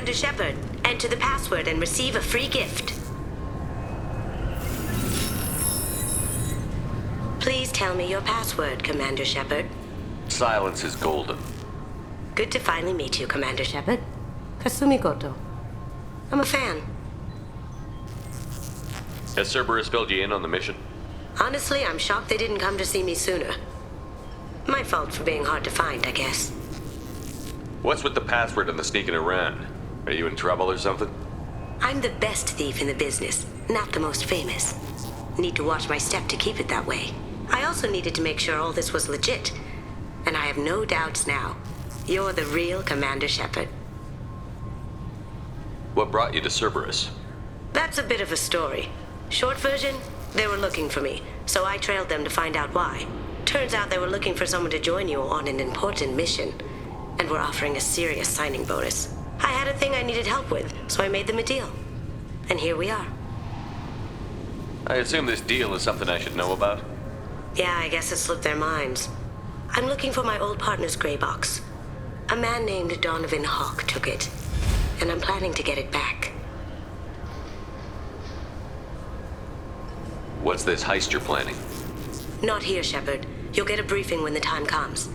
Commander Shepard. Enter the password and receive a free gift. Please tell me your password, Commander Shepard. Silence is golden. Good to finally meet you, Commander Shepard. Kasumi Goto. I'm a fan. Has Cerberus filled you in on the mission? Honestly, I'm shocked they didn't come to see me sooner. My fault for being hard to find, I guess. What's with the password and the sneaking around? Are you in trouble or something? I'm the best thief in the business, not the most famous. Need to watch my step to keep it that way. I also needed to make sure all this was legit. And I have no doubts now. You're the real Commander Shepard. What brought you to Cerberus? That's a bit of a story. Short version, they were looking for me, so I trailed them to find out why. Turns out they were looking for someone to join you on an important mission, and were offering a serious signing bonus. I had a thing I needed help with, so I made them a deal. And here we are. I assume this deal is something I should know about? Yeah, I guess it slipped their minds. I'm looking for my old partner's gray box. A man named Donovan Hawk took it, and I'm planning to get it back. What's this heist you're planning? Not here, Shepard. You'll get a briefing when the time comes.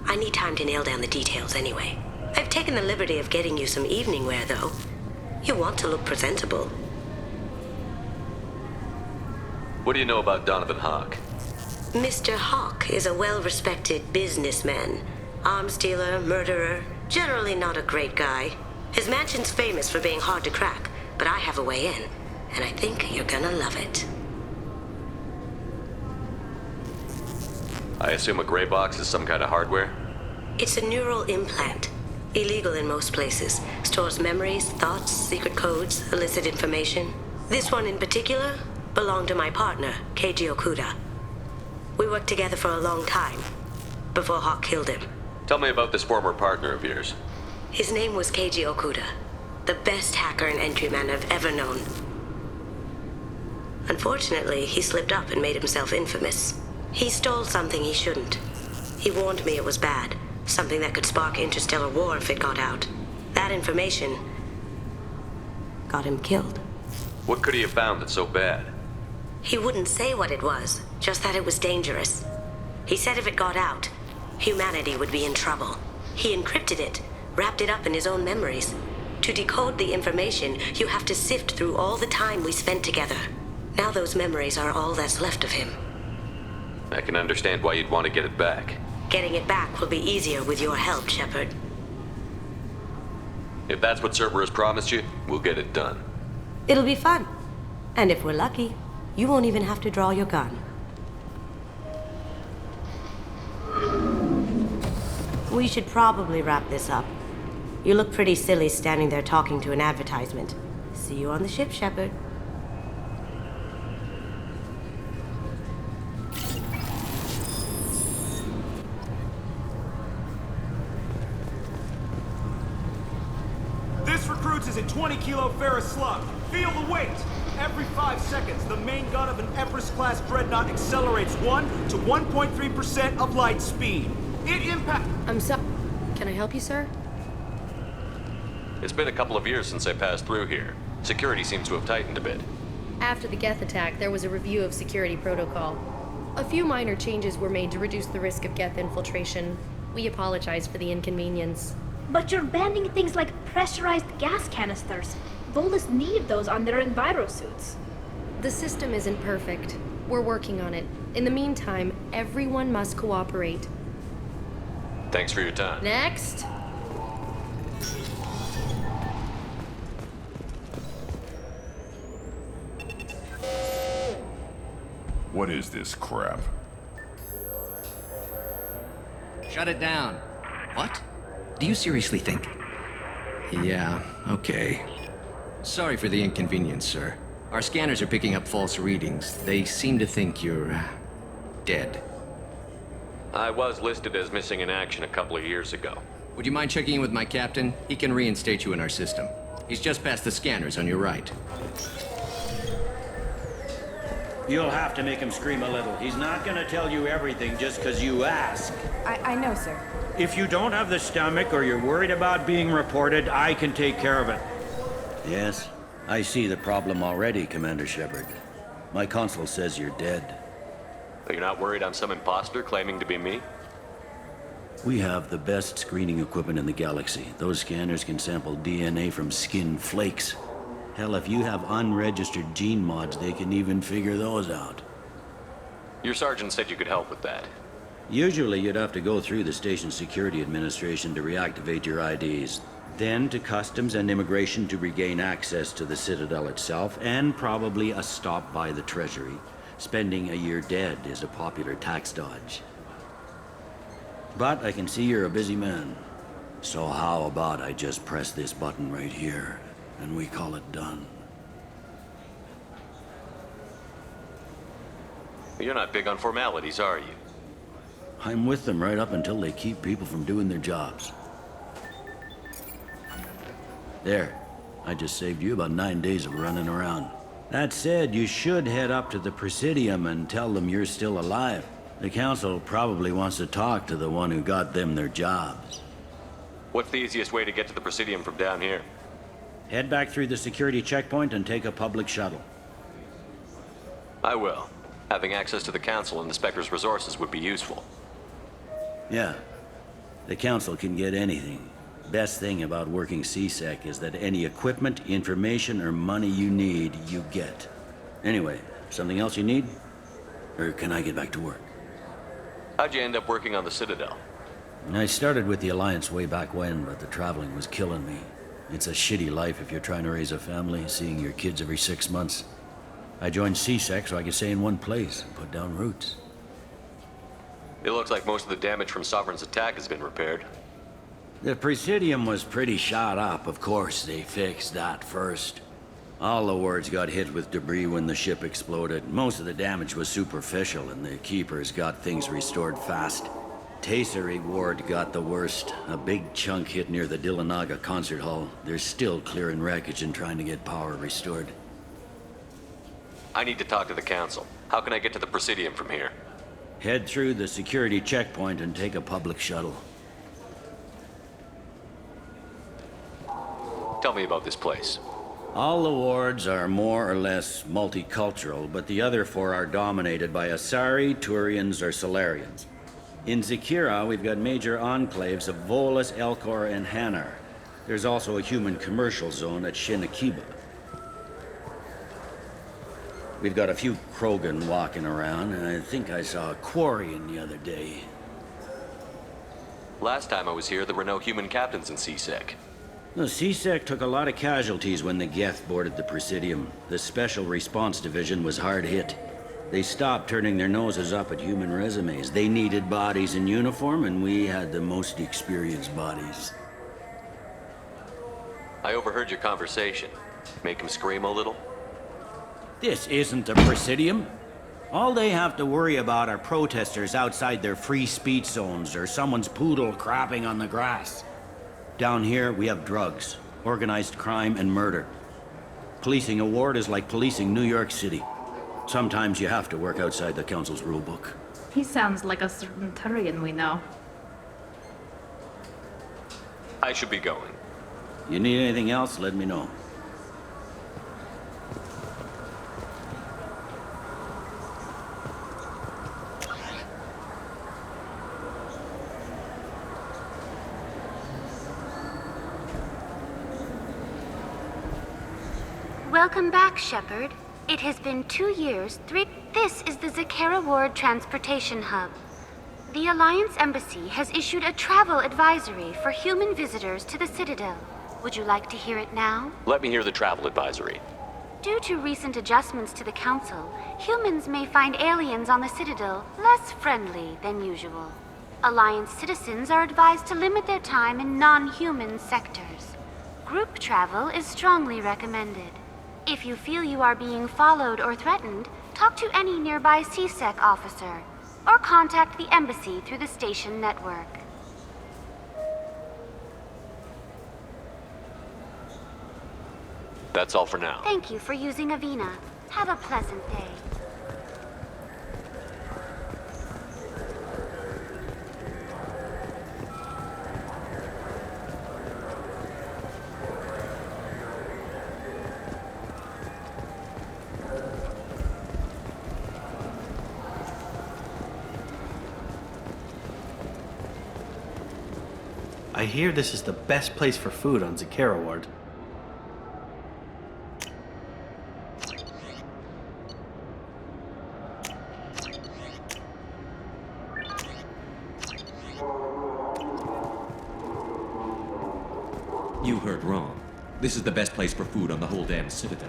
I need time to nail down the details anyway. I've taken the liberty of getting you some evening wear, though. You want to look presentable. What do you know about Donovan Hawk? Mr. Hawk is a well-respected businessman. Arms dealer, murderer, generally not a great guy. His mansion's famous for being hard to crack, but I have a way in, and I think you're gonna love it. I assume a gray box is some kind of hardware? It's a neural implant. Illegal in most places. Stores memories, thoughts, secret codes, illicit information. This one in particular belonged to my partner, Keiji Okuda. We worked together for a long time, before Hawk killed him. Tell me about this former partner of yours. His name was Keiji Okuda, the best hacker and entryman I've ever known. Unfortunately, he slipped up and made himself infamous. He stole something he shouldn't. He warned me it was bad, something that could spark interstellar war if it got out. That information got him killed. What could he have found that's so bad? He wouldn't say what it was, just that it was dangerous. He said if it got out, humanity would be in trouble. He encrypted it, wrapped it up in his own memories. To decode the information, you have to sift through all the time we spent together. Now those memories are all that's left of him. I can understand why you'd want to get it back. Getting it back will be easier with your help, Shepard. If that's what Cerberus promised you, we'll get it done. It'll be fun. And if we're lucky, you won't even have to draw your gun. We should probably wrap this up. You look pretty silly standing there talking to an advertisement. See you on the ship, Shepard. This recruits is a 20-kilo ferrous slug. Feel the weight. Every 5 seconds, the main gun of an Empress-class dreadnought accelerates 1 to 1.3% of light speed. It impacts... Can I help you, sir? It's been a couple of years since I passed through here. Security seems to have tightened a bit. After the Geth attack, there was a review of security protocol. A few minor changes were made to reduce the risk of Geth infiltration. We apologize for the inconvenience. But you're banning things like pressurized gas canisters. Volus need those on their envirosuits. The system isn't perfect. We're working on it. In the meantime, everyone must cooperate. Thanks for your time. Next! What is this crap? Shut it down. What? Do you seriously think? Yeah, okay. Sorry for the inconvenience, sir. Our scanners are picking up false readings. They seem to think you're... dead. I was listed as missing in action a couple of years ago. Would you mind checking in with my captain? He can reinstate you in our system. He's just past the scanners on your right. You'll have to make him scream a little. He's not gonna tell you everything just because you ask. I know, sir. If you don't have the stomach or you're worried about being reported, I can take care of it. Yes, I see the problem already, Commander Shepard. My consul says you're dead. But you're not worried I'm some imposter claiming to be me? We have the best screening equipment in the galaxy. Those scanners can sample DNA from skin flakes. Hell, if you have unregistered gene mods, they can even figure those out. Your sergeant said you could help with that. Usually you'd have to go through the station security administration to reactivate your IDs. Then to customs and immigration to regain access to the Citadel itself, and probably a stop by the Treasury. Spending a year dead is a popular tax dodge. But I can see you're a busy man. So how about I just press this button right here, and we call it done? You're not big on formalities, are you? I'm with them right up until they keep people from doing their jobs. There. I just saved you about 9 days of running around. That said, you should head up to the Presidium and tell them you're still alive. The Council probably wants to talk to the one who got them their jobs. What's the easiest way to get to the Presidium from down here? Head back through the security checkpoint and take a public shuttle. I will. Having access to the Council and the Spectre's resources would be useful. Yeah. The Council can get anything. Best thing about working CSEC is that any equipment, information, or money you need, you get. Anyway, something else you need? Or can I get back to work? How'd you end up working on the Citadel? I started with the Alliance way back when, but the traveling was killing me. It's a shitty life if you're trying to raise a family, seeing your kids every 6 months. I joined CSEC so I could stay in one place and put down roots. It looks like most of the damage from Sovereign's attack has been repaired. The Presidium was pretty shot up. Of course, they fixed that first. All the wards got hit with debris when the ship exploded. Most of the damage was superficial, and the Keepers got things restored fast. Tasery Ward got the worst. A big chunk hit near the Dillanaga concert hall. They're still clearing wreckage and trying to get power restored. I need to talk to the Council. How can I get to the Presidium from here? Head through the security checkpoint and take a public shuttle. Tell me about this place. All the wards are more or less multicultural, but the other 4 are dominated by Asari, Turians, or Solarians. In Zakira, we've got major enclaves of Volus, Elcor, and Hanar. There's also a human commercial zone at Shinakiba. We've got a few Krogan walking around, and I think I saw a Quarian the other day. Last time I was here, there were no human captains in CSEC. The CSEC took a lot of casualties when the Geth boarded the Presidium. The Special Response Division was hard hit. They stopped turning their noses up at human resumes. They needed bodies in uniform, and we had the most experienced bodies. I overheard your conversation. Make him scream a little? This isn't the Presidium. All they have to worry about are protesters outside their free speech zones or someone's poodle crapping on the grass. Down here, we have drugs, organized crime, and murder. Policing a ward is like policing New York City. Sometimes you have to work outside the Council's rulebook. He sounds like a certain Turian we know. I should be going. You need anything else, let me know. Welcome back, Shepard. It has been 2 years, This is the Zakera Ward Transportation Hub. The Alliance Embassy has issued a travel advisory for human visitors to the Citadel. Would you like to hear it now? Let me hear the travel advisory. Due to recent adjustments to the Council, humans may find aliens on the Citadel less friendly than usual. Alliance citizens are advised to limit their time in non-human sectors. Group travel is strongly recommended. If you feel you are being followed or threatened, talk to any nearby CSEC officer, or contact the embassy through the station network. That's all for now. Thank you for using Avina. Have a pleasant day. I hear this is the best place for food on Zakera Ward. You heard wrong. This is the best place for food on the whole damn Citadel.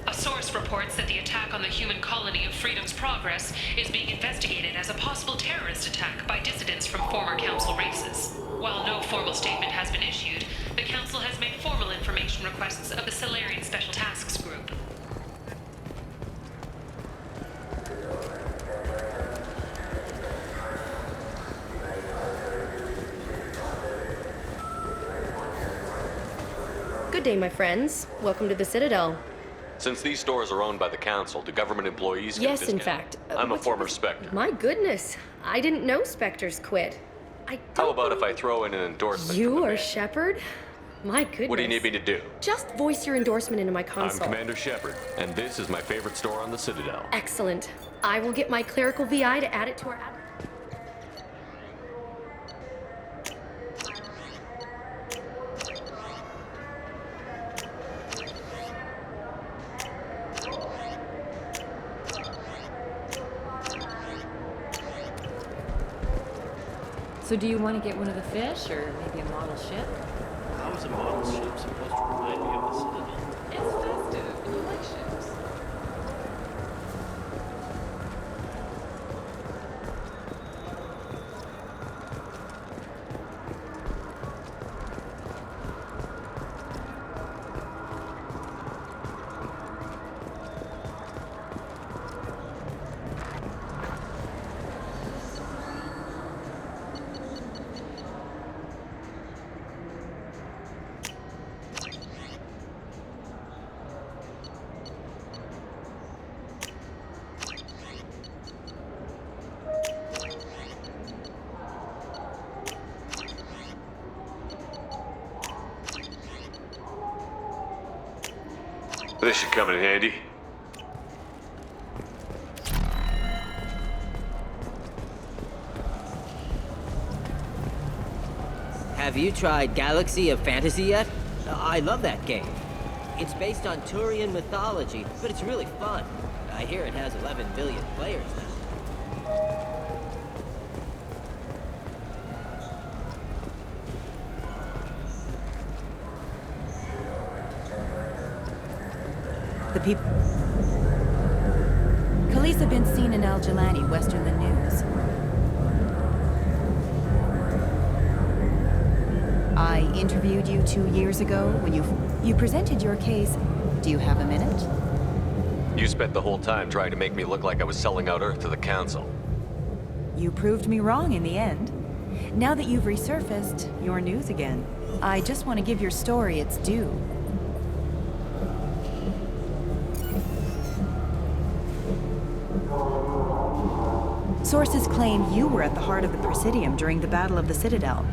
A source reports that the attack on the human colony of Freedom's Progress is being investigated as a possible terrorist attack by dissidents from former Council races. While no formal statement has been issued, the Council has made formal information requests of the Solarian Special Tasks Group. Good day, my friends. Welcome to the Citadel. Since these stores are owned by the Council, do government employees get a Yes, in discount? fact. I'm a former Spectre. My goodness. I didn't know Spectres quit. How about if I throw in an endorsement? You are Shepard? My goodness. What do you need me to do? Just voice your endorsement into my I'm console. Commander Shepard, and this is my favorite store on the Citadel. Excellent. I will get my clerical VI to add it to our ad. So do you want to get one of the fish, or maybe a model ship? How is a model ship supposed to remind me of the Citadel? It's festive, and you like ships. This should come in handy. Have you tried Galaxy of Fantasy yet? I love that game. It's based on Turian mythology, but it's really fun. I hear it has 11 billion players now. The people... Khaleesa been seen in Al Jelani, western the news. I interviewed you 2 years ago when you presented your case. Do you have a minute? You spent the whole time trying to make me look like I was selling out Earth to the Council. You proved me wrong in the end. Now that you've resurfaced, you're news again. I just want to give your story its due. Sources claim you were at the heart of the Presidium during the Battle of the Citadel.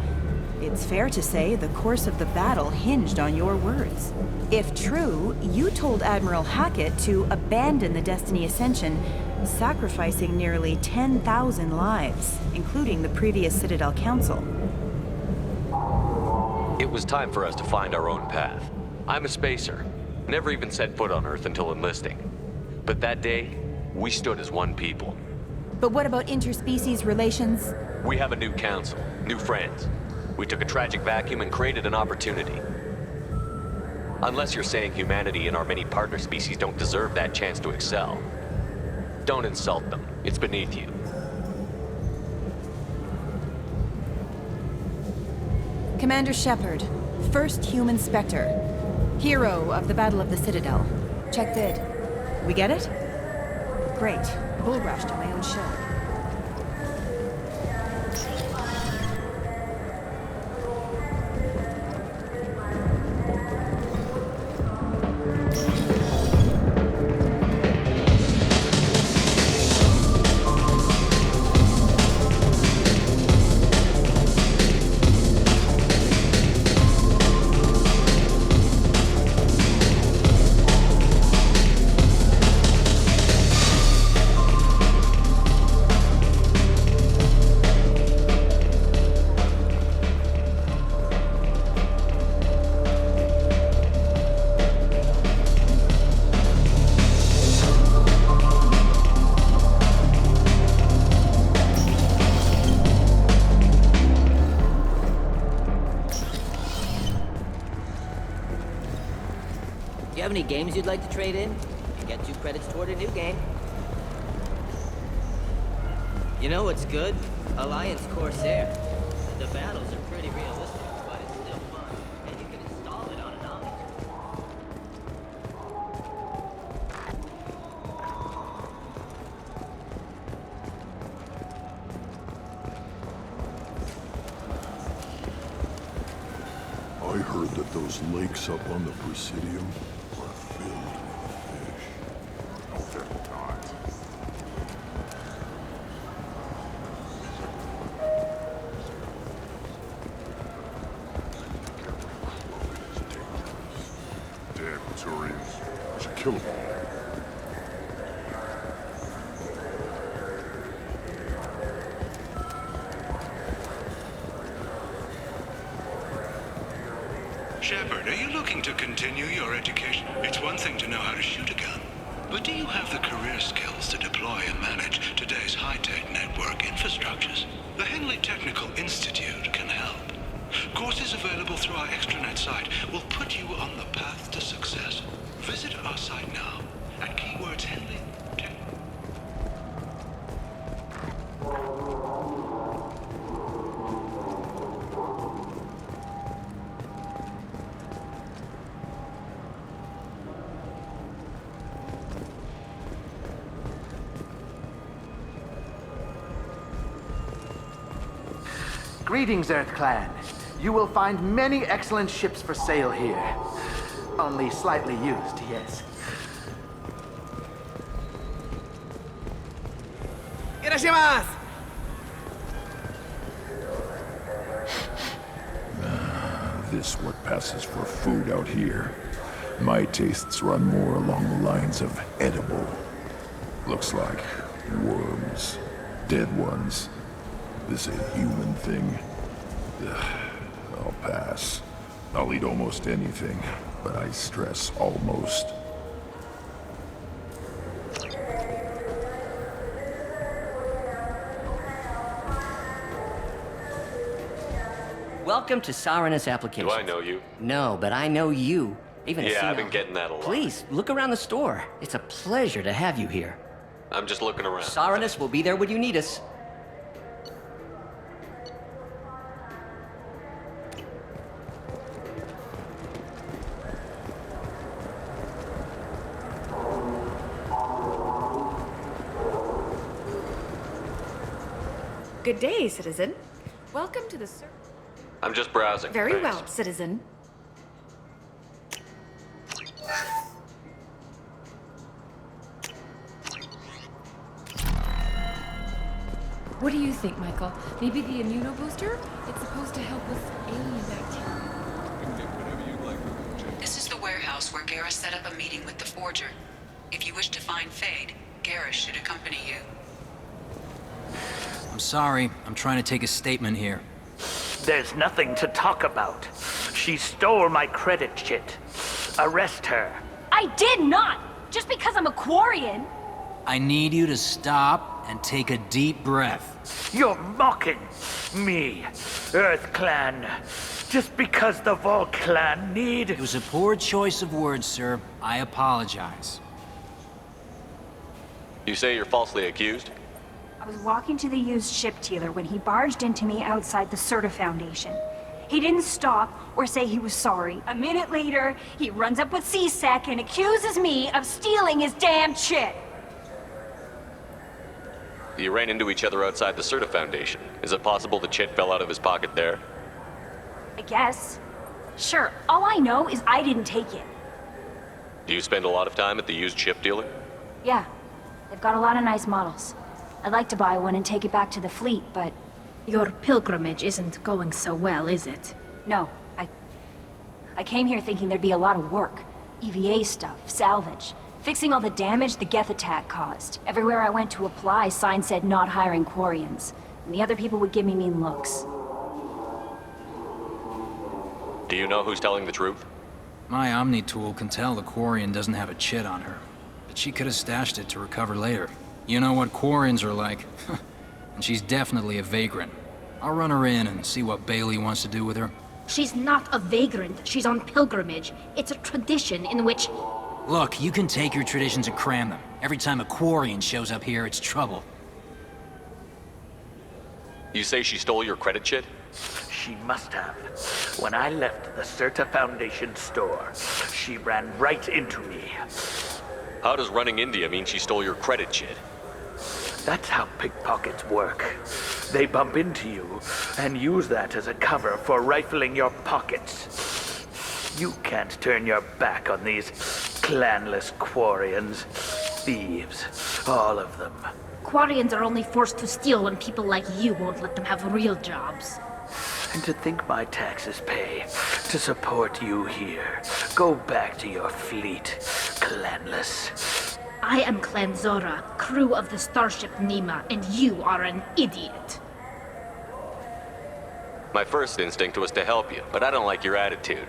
It's fair to say the course of the battle hinged on your words. If true, you told Admiral Hackett to abandon the Destiny Ascension, sacrificing nearly 10,000 lives, including the previous Citadel Council. It was time for us to find our own path. I'm a spacer. Never even set foot on Earth until enlisting. But that day, we stood as one people. But what about interspecies relations? We have a new council, new friends. We took a tragic vacuum and created an opportunity. Unless you're saying humanity and our many partner species don't deserve that chance to excel. Don't insult them. It's beneath you. Commander Shepard, first human Spectre. Hero of the Battle of the Citadel. Check vid. We get it? Great. Bull rushed on my own show. you have any games you'd like to trade in? You get 2 credits toward a new game. You know what's good? Alliance Corsair. The battles are pretty realistic, but it's still fun, and you can install it on an Omni. I heard that those lakes up on the Presidium are filled with fish. Oh, they're not. Damn Turians. I should kill them all. Shepard, are you looking to continue your education? It's one thing to know how to shoot a gun, but do you have the career skills to deploy and manage today's high-tech network infrastructures? The Henley Technical Institute can help. Courses available through our extranet site will put you on the path to success. Visit our site now at keywords Henley Tech. Greetings, Earth Clan. You will find many excellent ships for sale here. Only slightly used, yes. Irashimasu! This what passes for food out here. My tastes run more along the lines of edible. Looks like worms. Dead ones. This a human thing? Ugh, I'll pass. I'll eat almost anything, but I stress almost. Welcome to Sarenis Applications. Do I know you? No, but I know you. Even Yeah, I've been getting that a lot. Please, look around the store. It's a pleasure to have you here. I'm just looking around. Sarenis will be there when you need us. Good day, citizen. Welcome to the I'm just browsing. Very Thanks. well, citizen. What do you think, Michael? Maybe the immunobooster? It's supposed to help with alien bacteria. This is the warehouse where Garrus set up a meeting with the Forger. If you wish to find Fade, Garrus should accompany you. I'm sorry. I'm trying to take a statement here. There's nothing to talk about. She stole my credit chit. Arrest her. I did not! Just because I'm a Quarian! I need you to stop and take a deep breath. You're mocking me, Earth Clan. Just because the Vol Clan need... It was a poor choice of words, sir. I apologize. You say you're falsely accused? I was walking to the used ship dealer when he barged into me outside the Serta Foundation. He didn't stop or say he was sorry. A minute later, he runs up with C-Sec and accuses me of stealing his damn chit. You ran into each other outside the Serta Foundation. Is it possible the chit fell out of his pocket there? I guess. Sure, all I know is I didn't take it. Do you spend a lot of time at the used ship dealer? Yeah, they've got a lot of nice models. I'd like to buy one and take it back to the fleet, but... Your pilgrimage isn't going so well, is it? No, I came here thinking there'd be a lot of work. EVA stuff, salvage, fixing all the damage the Geth attack caused. Everywhere I went to apply, signs said not hiring Quarians. And the other people would give me mean looks. Do you know who's telling the truth? My Omni tool can tell the Quarian doesn't have a chit on her, but she could have stashed it to recover later. You know what Quarians are like. And she's definitely a vagrant. I'll run her in and see what Bailey wants to do with her. She's not a vagrant. She's on pilgrimage. It's a tradition in which... Look, you can take your traditions and cram them. Every time a Quarian shows up here, it's trouble. You say she stole your credit chit? She must have. When I left the Certa Foundation store, she ran right into me. How does running into you mean she stole your credit chit? That's how pickpockets work. They bump into you and use that as a cover for rifling your pockets. You can't turn your back on these clanless Quarians. Thieves, all of them. Quarians are only forced to steal when people like you won't let them have real jobs. And to think my taxes pay to support you here. Go back to your fleet, clanless. I am Clan Zora, crew of the starship Nima, and you are an idiot. My first instinct was to help you, but I don't like your attitude.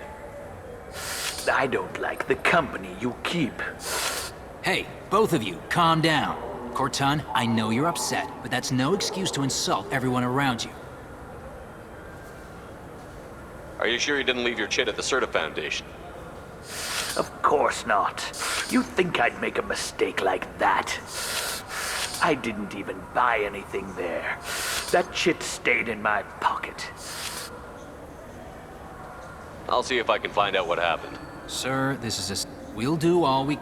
I don't like the company you keep. Hey, both of you, calm down. Cortan, I know you're upset, but that's no excuse to insult everyone around you. Are you sure you didn't leave your chit at the Certa Foundation? Of course not. You think I'd make a mistake like that? I didn't even buy anything there. That chit stayed in my pocket. I'll see if I can find out what happened. Sir, this is just... We'll do all we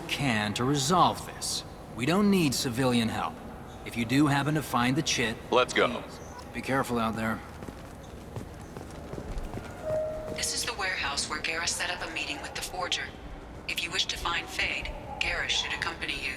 can to resolve this. We don't need civilian help. If you do happen to find the chit... Let's go. Please, be careful out there. This is the warehouse where Garrus set up a meeting with the Forger. If you wish to find Fade, Garrus should accompany you.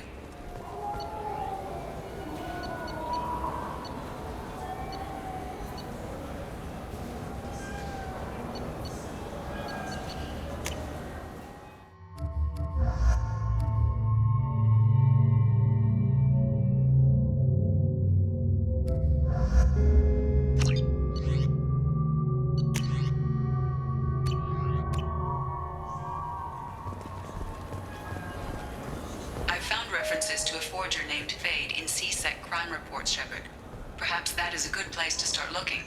To a forger named Fade in C-Sec crime reports, Shepard. Perhaps that is a good place to start looking.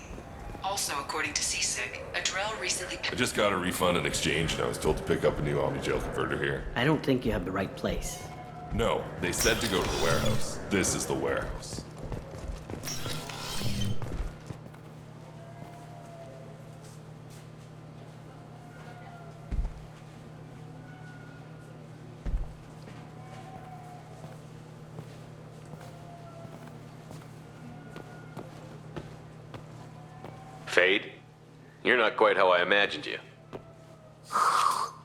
Also, according to C-Sec, a Drell recently... I just got a refund in exchange and I was told to pick up a new Omni-Jail converter here. I don't think you have the right place. No, they said to go to the warehouse. This is the warehouse. Fade? You're not quite how I imagined you.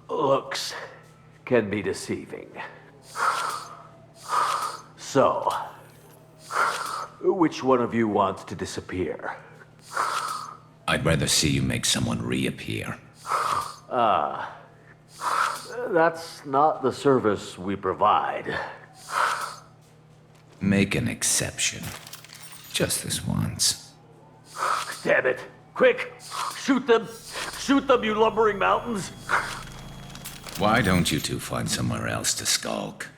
Looks can be deceiving. So, which one of you wants to disappear? I'd rather see you make someone reappear. That's not the service we provide. Make an exception. Just this once. Damn it. Quick! Shoot them! Shoot them, you lumbering mountains! Why don't you two find somewhere else to skulk?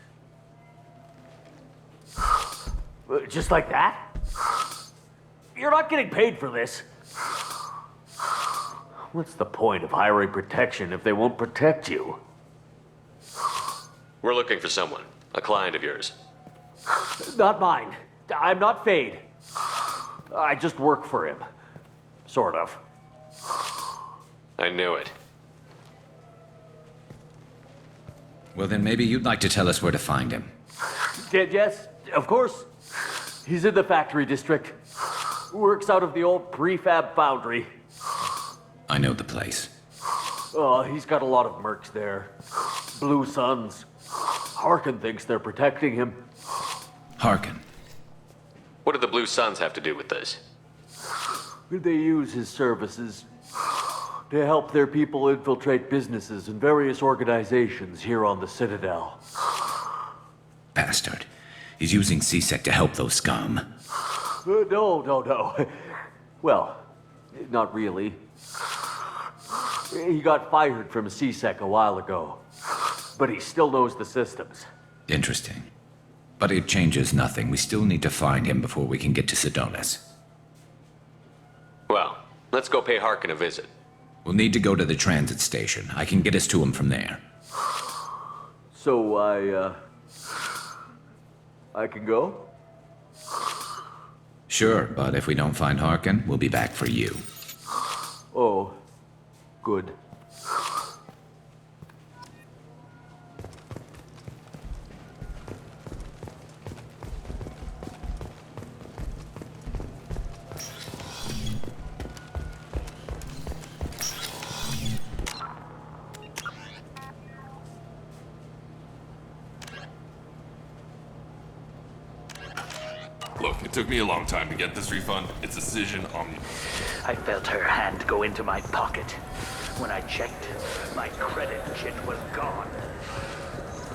Just like that? You're not getting paid for this. What's the point of hiring protection if they won't protect you? We're looking for someone. A client of yours. Not mine. I'm not Fade. I just work for him. Sort of. I knew it. Well, then maybe you'd like to tell us where to find him. Yes, of course. He's in the factory district. Works out of the old prefab foundry. I know the place. He's got a lot of mercs there. Blue Suns. Harkin thinks they're protecting him. Harkin? What do the Blue Suns have to do with this? They use his services to help their people infiltrate businesses and various organizations here on the Citadel. Bastard. He's using C-Sec to help those scum. No. Well, not really. He got fired from C-Sec a while ago, but he still knows the systems. Interesting. But it changes nothing. We still need to find him before we can get to Sedonis. Well, Let's go pay Harkin a visit. We'll need to go to the transit station. I can get us to him from there. So I can go? Sure, but if we don't find Harkin, we'll be back for you. Oh, good. Look, it took me a long time to get this refund. It's a decision on me. I felt her hand go into my pocket. When I checked, my credit chit was gone.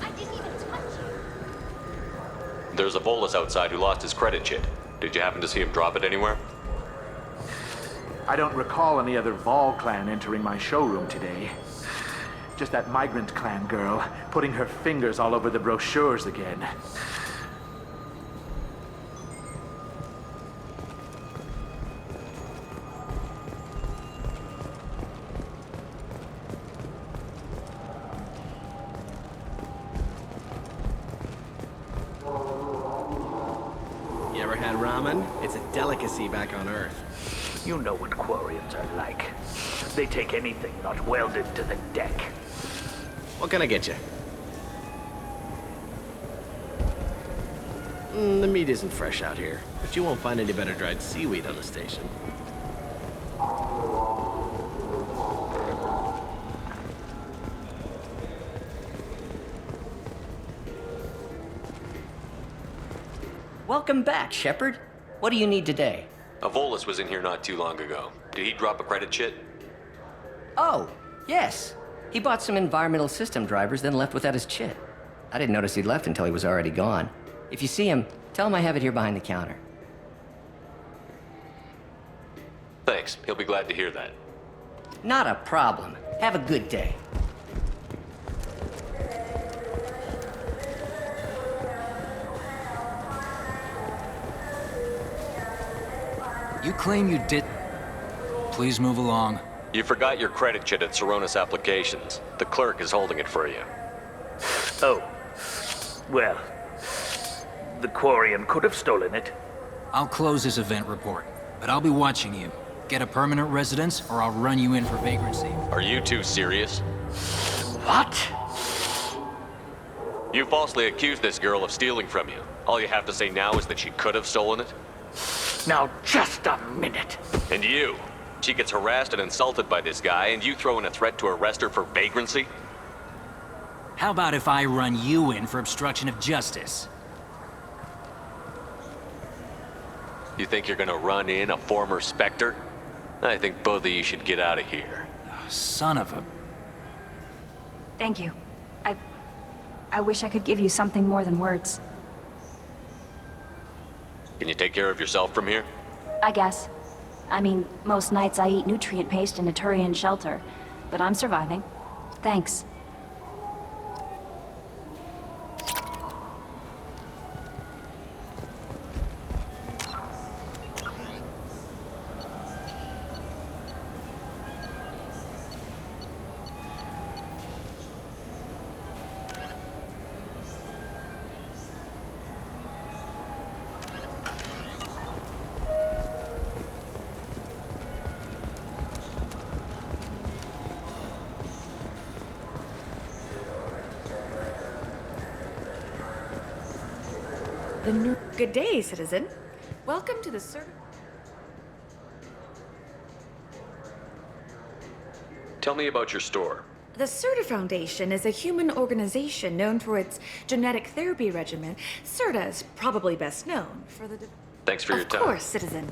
I didn't even touch you. There's a Volus outside who lost his credit chit. Did you happen to see him drop it anywhere? I don't recall any other Vol clan entering my showroom today. Just that migrant clan girl putting her fingers all over the brochures again. You ever had ramen? It's a delicacy back on Earth. You know what Quarians are like. They take anything not welded to the deck. What can I get you? The meat isn't fresh out here, but you won't find any better dried seaweed on the station. Welcome back, Shepard. What do you need today? A Volus was in here not too long ago. Did he drop a credit chit? Oh, yes. He bought some environmental system drivers, then left without his chit. I didn't notice he'd left until he was already gone. If you see him, tell him I have it here behind the counter. Thanks. He'll be glad to hear that. Not a problem. Have a good day. You claim you did... Please move along. You forgot your credit chit at Saronis Applications. The clerk is holding it for you. Oh. Well, the Quarian could have stolen it. I'll close this event report, but I'll be watching you. Get a permanent residence, or I'll run you in for vagrancy. Are you two serious? What? You falsely accused this girl of stealing from you. All you have to say now is that she could have stolen it? Now, just a minute. And you? She gets harassed and insulted by this guy, and you throw in a threat to arrest her for vagrancy? How about if I run you in for obstruction of justice? You think you're gonna run in a former Spectre? I think both of you should get out of here. Son of a... Thank you. I wish I could give you something more than words. Can you take care of yourself from here? I guess. I mean, most nights I eat nutrient paste in a Turian shelter, but I'm surviving. Thanks. Good day, citizen. Welcome to the Tell me about your store. The CERTA Foundation is a human organization known for its genetic therapy regimen. CERTA is probably best known for the... Thanks for your time. Of course, citizen.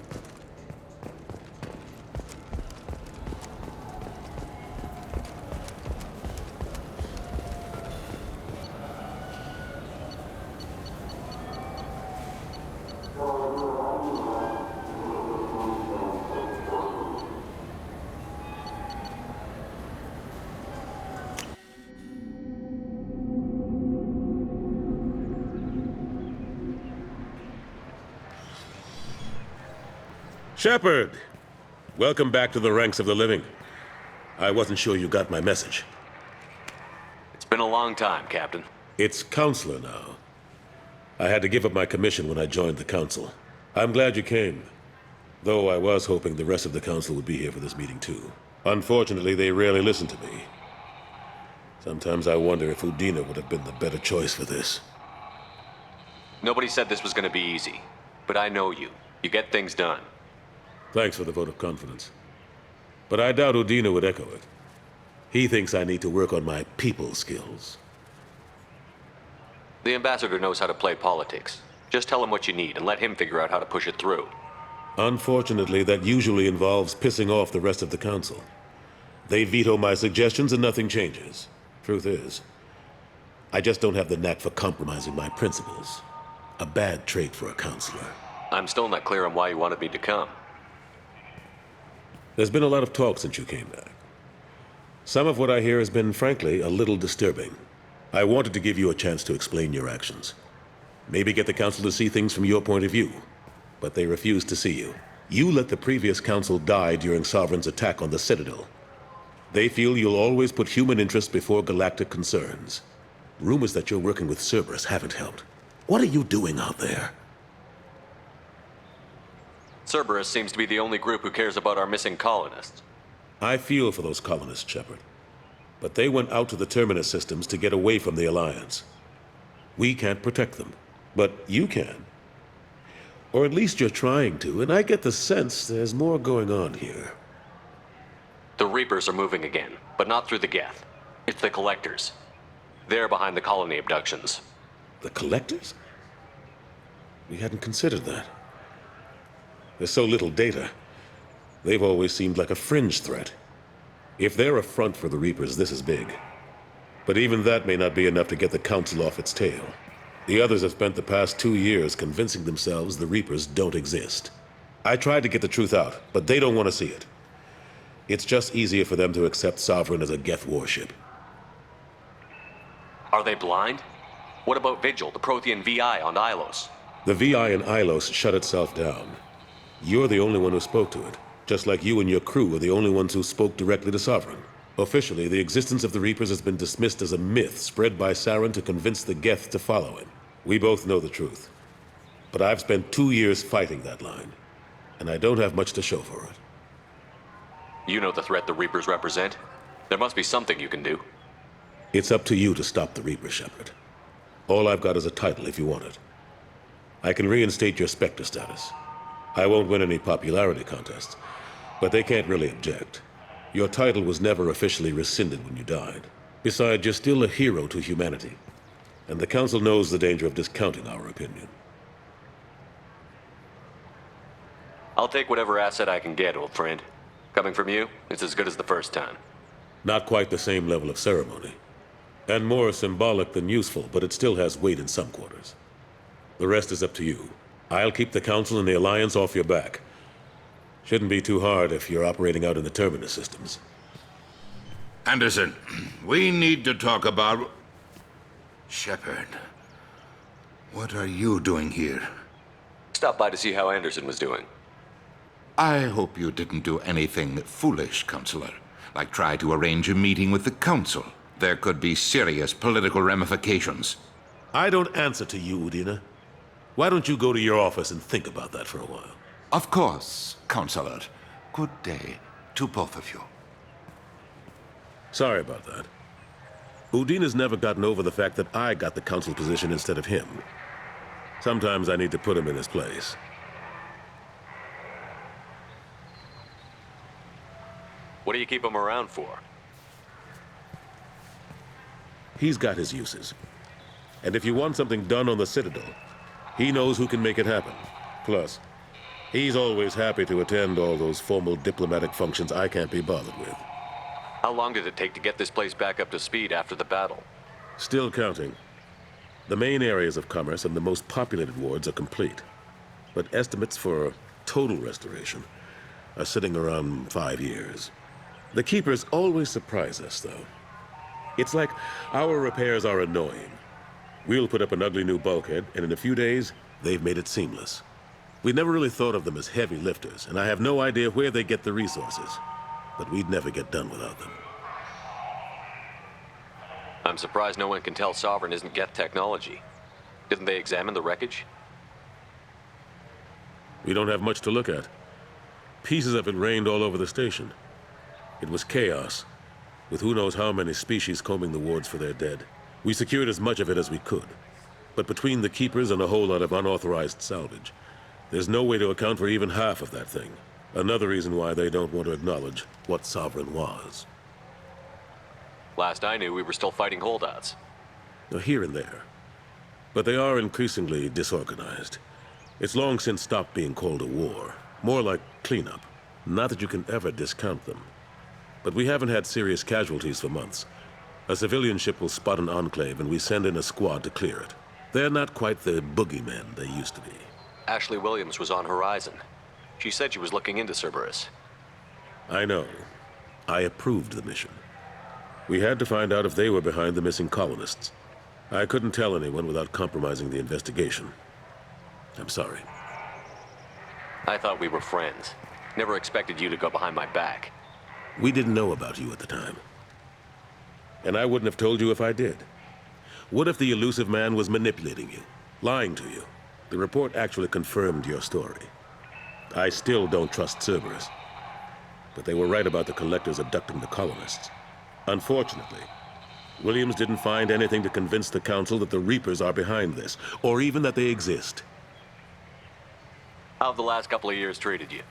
Shepard, Welcome back to the ranks of the living. I wasn't sure you got my message. It's been a long time, Captain. It's Counselor now. I had to give up my commission when I joined the Council. I'm glad you came, though I was hoping the rest of the Council would be here for this meeting too. Unfortunately, they rarely listen to me. Sometimes I wonder if Udina would have been the better choice for this. Nobody said this was going to be easy, but I know you. You get things done. Thanks for the vote of confidence. But I doubt Udina would echo it. He thinks I need to work on my people skills. The ambassador knows how to play politics. Just tell him what you need and let him figure out how to push it through. Unfortunately, that usually involves pissing off the rest of the council. They veto my suggestions and nothing changes. Truth is, I just don't have the knack for compromising my principles. A bad trait for a counselor. I'm still not clear on why you wanted me to come. There's been a lot of talk since you came back. Some of what I hear has been, frankly, a little disturbing. I wanted to give you a chance to explain your actions. Maybe get the council to see things from your point of view. But they refuse to see you. You let the previous council die during Sovereign's attack on the Citadel. They feel you'll always put human interests before galactic concerns. Rumors that you're working with Cerberus haven't helped. What are you doing out there? Cerberus seems to be the only group who cares about our missing colonists. I feel for those colonists, Shepard. But they went out to the Terminus systems to get away from the Alliance. We can't protect them, but you can. Or at least you're trying to, and I get the sense there's more going on here. The Reapers are moving again, but not through the Geth. It's the Collectors. They're behind the colony abductions. The Collectors? We hadn't considered that. There's so little data. They've always seemed like a fringe threat. If they're a front for the Reapers, this is big. But even that may not be enough to get the Council off its tail. The others have spent the past 2 years convincing themselves the Reapers don't exist. I tried to get the truth out, but they don't want to see it. It's just easier for them to accept Sovereign as a Geth warship. Are they blind? What about Vigil, the Prothean VI on Ilos? The VI in Ilos shut itself down. You're the only one who spoke to it, just like you and your crew are the only ones who spoke directly to Sovereign. Officially, the existence of the Reapers has been dismissed as a myth spread by Saren to convince the Geth to follow him. We both know the truth. But I've spent 2 years fighting that line, and I don't have much to show for it. You know the threat the Reapers represent. There must be something you can do. It's up to you to stop the Reaper, Shepard. All I've got is a title if you want it. I can reinstate your Spectre status. I won't win any popularity contests, but they can't really object. Your title was never officially rescinded when you died. Besides, you're still a hero to humanity, and the Council knows the danger of discounting our opinion. I'll take whatever asset I can get, old friend. Coming from you, it's as good as the first time. Not quite the same level of ceremony, and more symbolic than useful, but it still has weight in some quarters. The rest is up to you. I'll keep the Council and the Alliance off your back. Shouldn't be too hard if you're operating out in the Terminus systems. Anderson, we need to talk about... Shepard, what are you doing here? Stop by to see how Anderson was doing. I hope you didn't do anything foolish, Counselor. Like try to arrange a meeting with the Council. There could be serious political ramifications. I don't answer to you, Udina. Why don't you go to your office and think about that for a while? Of course, Counselor. Good day to both of you. Sorry about that. Udina's never gotten over the fact that I got the Council position instead of him. Sometimes I need to put him in his place. What do you keep him around for? He's got his uses. And if you want something done on the Citadel, he knows who can make it happen. Plus, he's always happy to attend all those formal diplomatic functions I can't be bothered with. How long did it take to get this place back up to speed after the battle? Still counting. The main areas of commerce and the most populated wards are complete. But estimates for total restoration are sitting around 5 years. The Keepers always surprise us, though. It's like our repairs are annoying. We'll put up an ugly new bulkhead, and in a few days, they've made it seamless. We never really thought of them as heavy lifters, and I have no idea where they get the resources. But we'd never get done without them. I'm surprised no one can tell Sovereign isn't Geth technology. Didn't they examine the wreckage? We don't have much to look at. Pieces of it rained all over the station. It was chaos, with who knows how many species combing the wards for their dead. We secured as much of it as we could. But between the Keepers and a whole lot of unauthorized salvage, there's no way to account for even half of that thing. Another reason why they don't want to acknowledge what Sovereign was. Last I knew, we were still fighting holdouts. Here and there. But they are increasingly disorganized. It's long since stopped being called a war. More like cleanup. Not that you can ever discount them. But we haven't had serious casualties for months. A civilian ship will spot an enclave and we send in a squad to clear it. They're not quite the boogeymen they used to be. Ashley Williams was on Horizon. She said she was looking into Cerberus. I know. I approved the mission. We had to find out if they were behind the missing colonists. I couldn't tell anyone without compromising the investigation. I'm sorry. I thought we were friends. Never expected you to go behind my back. We didn't know about you at the time. And I wouldn't have told you if I did. What if the elusive man was manipulating you, lying to you? The report actually confirmed your story. I still don't trust Cerberus. But they were right about the collectors abducting the colonists. Unfortunately, Williams didn't find anything to convince the Council that the Reapers are behind this, or even that they exist. How have the last couple of years treated you?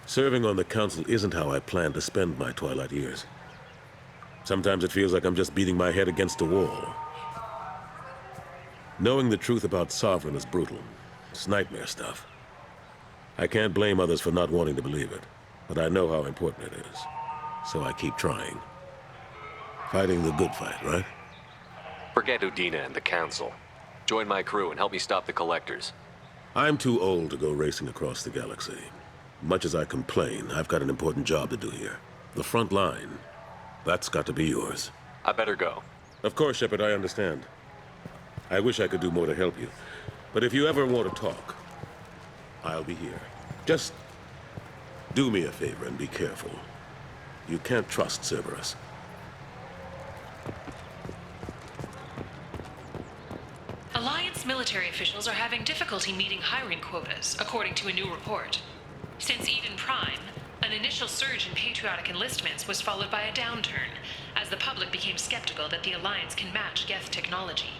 Serving on the Council isn't how I plan to spend my twilight years. Sometimes it feels like I'm just beating my head against a wall. Knowing the truth about Sovereign is brutal. It's nightmare stuff. I can't blame others for not wanting to believe it, but I know how important it is. So I keep trying. Fighting the good fight, right? Forget Udina and the Council. Join my crew and help me stop the Collectors. I'm too old to go racing across the galaxy. Much as I complain, I've got an important job to do here. The front line. That's got to be yours. I better go. Of course, Shepard, I understand. I wish I could do more to help you. But if you ever want to talk, I'll be here. Just do me a favor and be careful. You can't trust Cerberus. Alliance military officials are having difficulty meeting hiring quotas, according to a new report. Since Eden Prime, an initial surge in patriotic enlistments was followed by a downturn, as the public became skeptical that the Alliance can match Geth technology.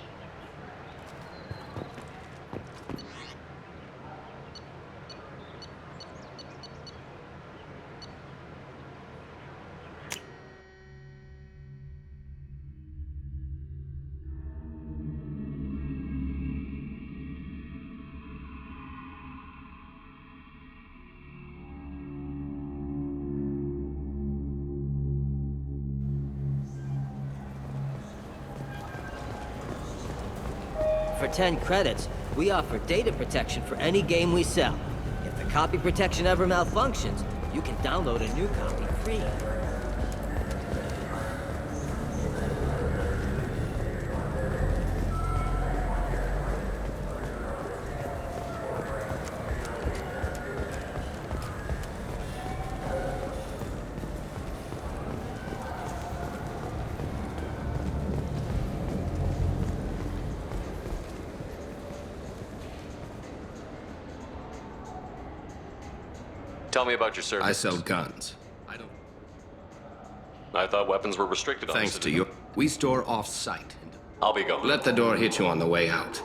For 10 credits, we offer data protection for any game we sell. If the copy protection ever malfunctions, you can download a new copy free. Tell me about your service. I sell guns. I thought weapons were restricted on Thanks to you. We store off-site. I'll be going. Let the door hit you on the way out.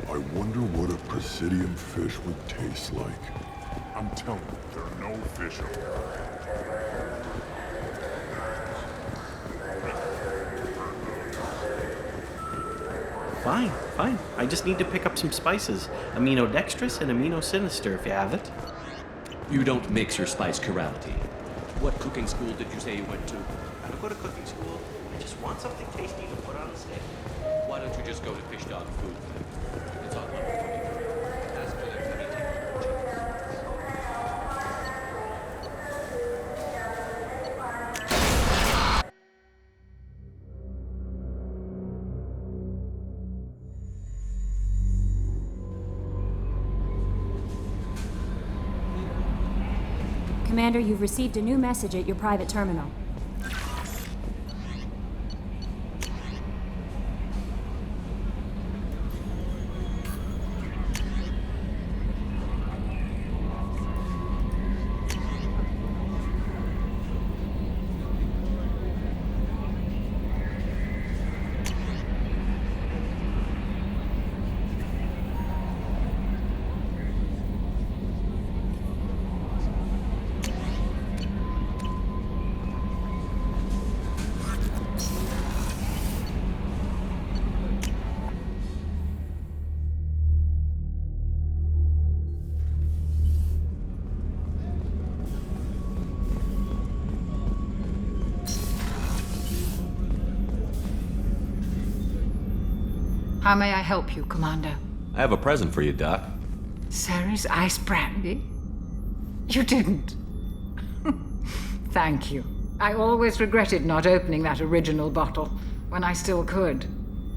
I wonder what a Presidium fish would taste like. I'm telling you, there are no fish up there. Fine, fine. I just need to pick up some spices. Amino-dextrous and amino-sinister, if you have it. You don't mix your spice chirality. What cooking school did you say you went to? I don't go to cooking school. I just want something tasty to put on the steak. Why don't you just go to Fish Dog Food Factory? It's on level 23. Ask for their tummy temperature. Commander, you've received a new message at your private terminal. How may I help you, Commander? I have a present for you, Doc. Sarah's ice brandy? You didn't. Thank you. I always regretted not opening that original bottle when I still could.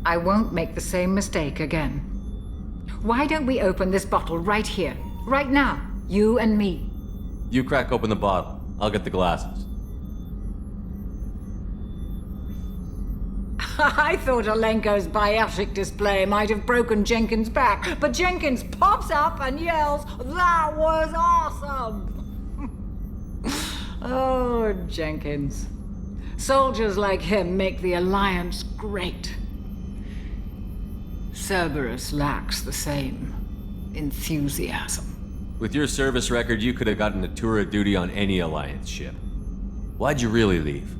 I won't make the same mistake again. Why don't we open this bottle right here, right now, you and me? You crack open the bottle. I'll get the glasses. I thought Alenko's biotic display might have broken Jenkins' back, but Jenkins pops up and yells, "That was awesome!" Oh, Jenkins. Soldiers like him make the Alliance great. Cerberus lacks the same enthusiasm. With your service record, you could have gotten a tour of duty on any Alliance ship. Why'd you really leave?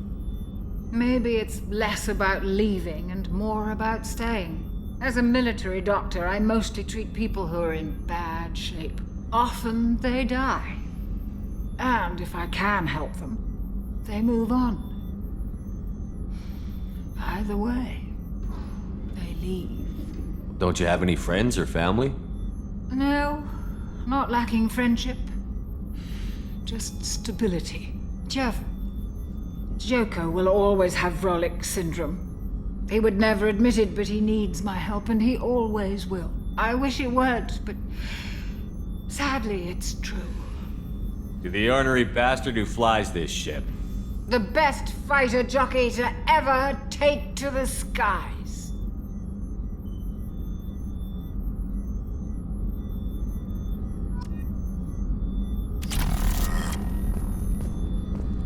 Maybe it's less about leaving and more about staying. As a military doctor, I mostly treat people who are in bad shape. Often they die. And if I can help them, they move on. Either way, they leave. Don't you have any friends or family? No, not lacking friendship. Just stability. Jeff, Joko will always have Vrolik syndrome. He would never admit it, but he needs my help, and he always will. I wish it weren't, but sadly, it's true. To the ornery bastard who flies this ship. The best fighter jockey to ever take to the skies.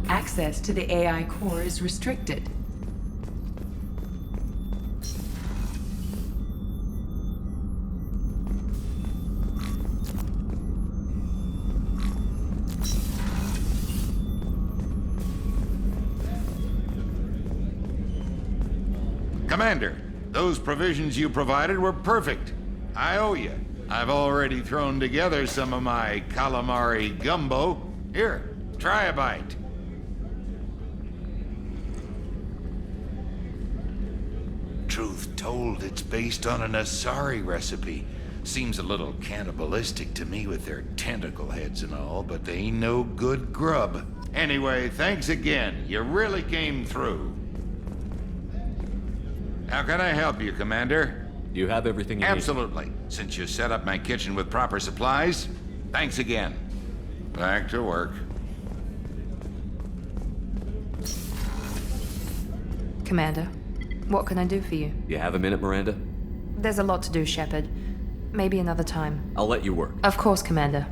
Access to the AI core is restricted. Commander, those provisions you provided were perfect. I owe you. I've already thrown together some of my calamari gumbo. Here, try a bite. Truth told, it's based on an Asari recipe. Seems a little cannibalistic to me with their tentacle heads and all, but they ain't no good grub. Anyway, thanks again. You really came through. How can I help you, Commander? You have everything you Absolutely. Since you set up my kitchen with proper supplies, thanks again. Back to work. Commander, what can I do for you? You have a minute, Miranda? There's a lot to do, Shepard. Maybe another time. I'll let you work. Of course, Commander.